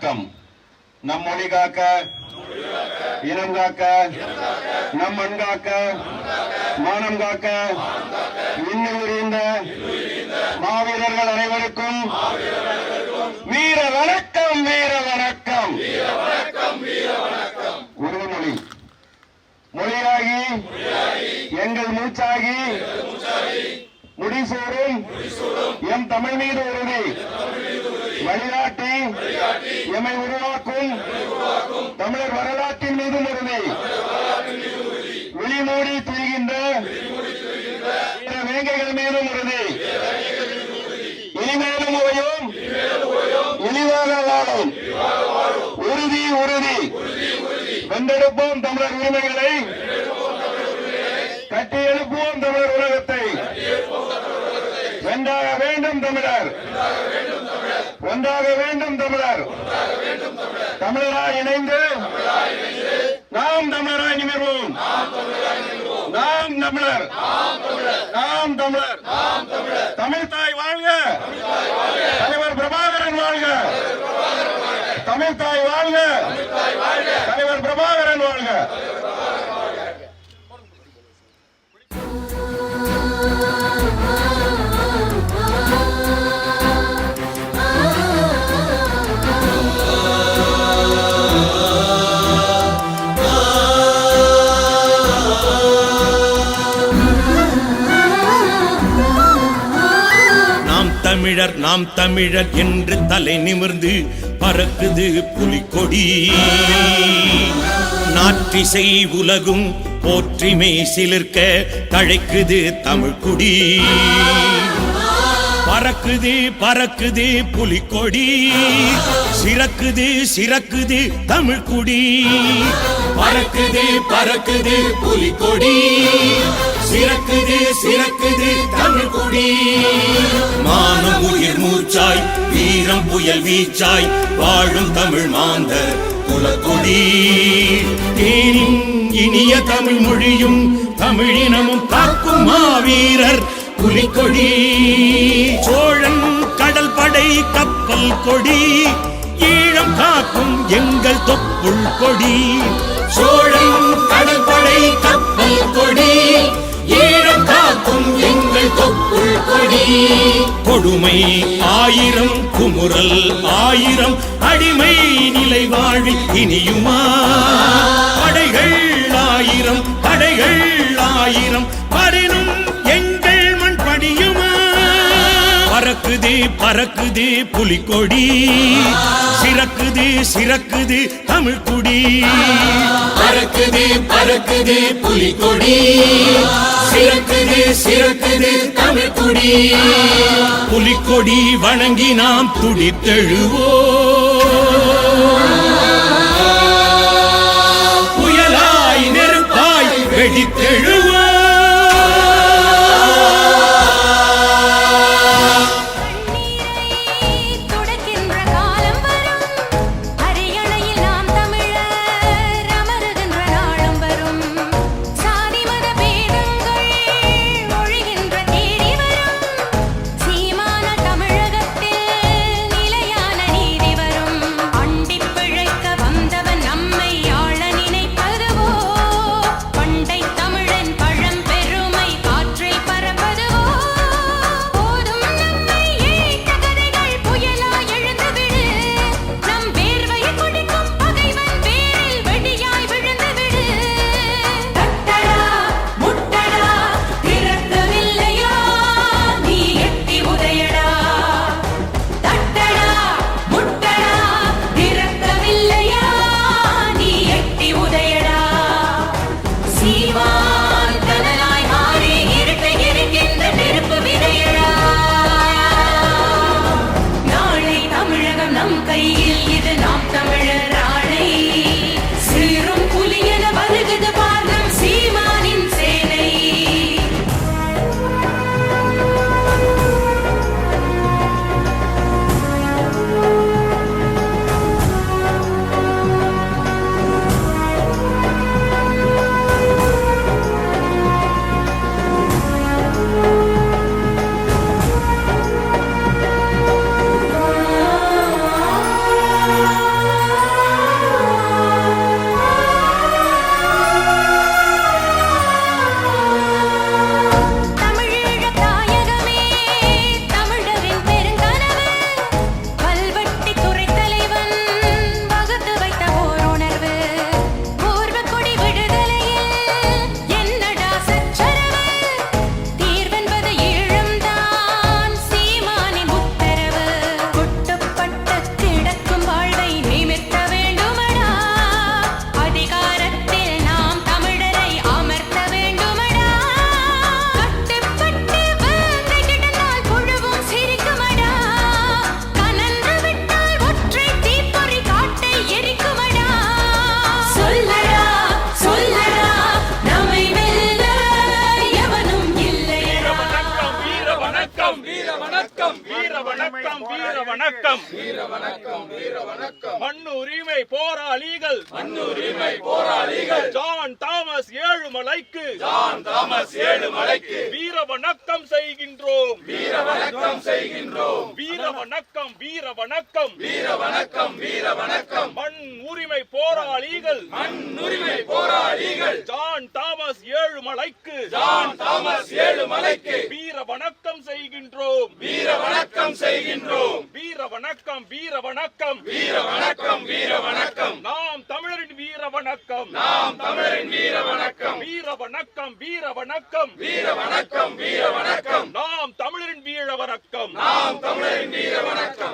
வணக்கம். நம் மொழி காக்க, இனம் காக்க, நம் மண் காக்க, மானம் காக்க இன்னும் இந்த மாவீரர்கள் அனைவருக்கும் வீர வணக்கம், வீர வணக்கம். உறுதிமொழி. மொழியாகி எங்கள் மூச்சாகி முடிசூடும் எம் தமிழ் மீது உறுதி வழிகாட்டி எம்மை உருவாக்கும் தமிழர் வரலாற்றின் மீதும் உறுதி விழிமூடி துய்கின்ற வேங்கைகள் மீதும் உறுதி இனிமேலும் உரையும் இழிவாக வாழும் உறுதி உறுதி வென்றெடுப்போம் தமிழர் உரிமைகளை, கட்டி எழுப்புவோம் தமிழர் உலகத்தை. வென்றாக வேண்டும் தமிழர், ஒன்றாக வேண்டும் தமிழர். தமிழராய் இணைந்து நாம் தமிழராய் நிமிர்வோம். நாம் தமிழர், நாம் தமிழர். தமிழ் தாய் வாழ்க, தலைவர் பிரபாகரன் வாழ்க. தமிழ் தாய் வாழ்க, தலைவர் பிரபாகரன் வாழ்க. தமிழர் நாம் தமிழர் என்று தலை நிமிர்ந்து பறக்குது புலிக்கொடி. நாற்றிசை உலகும் போற்றிமை சிலிர்க்க தழைக்குது தமிழ்குடி. பறக்குது பறக்குது புலிக்கொடி, சிறக்குது சிறக்குது தமிழ்குடி. பறக்குது பறக்குது புலிக்கொடி, சிறக்குது சிறக்குது தமிழ்குடி. மானம் உயிர் மூச்சாய், வீரம் புயல் வீச்சாய் வாழும் தமிழ் மாந்தர் குலக்கொடி. தேனின் இனிய தமிழ் மொழியும் தமிழினமும் காக்கும் மாவீரர் புலிக்கொடி. சோழன் கடல் படை கப்பல் கொடி, ஈழம் காக்கும் எங்கள் தொப்புள் கொடி. சோழன் கடல் படை கப்பல் கொடி, ஈழம் காக்கும் எங்கள் தொப்புள் கொடி. கொடுமை ஆயிரம், குமுறல் ஆயிரம், அடிமை நிலை வாழ்வி இனியுமா. படைகள் ஆயிரம், படைகள் ஆயிரம், பரினும் எங்கள் மண் படியுமா. பறக்குது பறக்குது புலிக்கொடி, சிறக்குது சிறக்குது தமிழ்குடி. பறக்குது பறக்குது புலிக்கொடி, சிறக்குது சிறக்குது தமிழ்குடி. புலிக்கொடி வணங்கி நாம் துடித்தெழுவோம். புயலாய் நெருப்பாய் வெடித்தெழுவோம். வணக்கம் மண்ணு உரிமை போராளிகள் ஜான் தாமஸ் ஏழுமலைக்கு வீர வணக்கம் செய்கின்றோம் வீர வணக்கம் மண் உரிமை போராளிகள் ஜான் தாமஸ் ஏழுமலைக்கு வீர வணக்கம் செய்கின்றோம் வீர வணக்கம் நாம் தமிழரின் வீர வணக்கம் வீர வணக்கம் நாம் தமிழரின் வீர வணக்கம்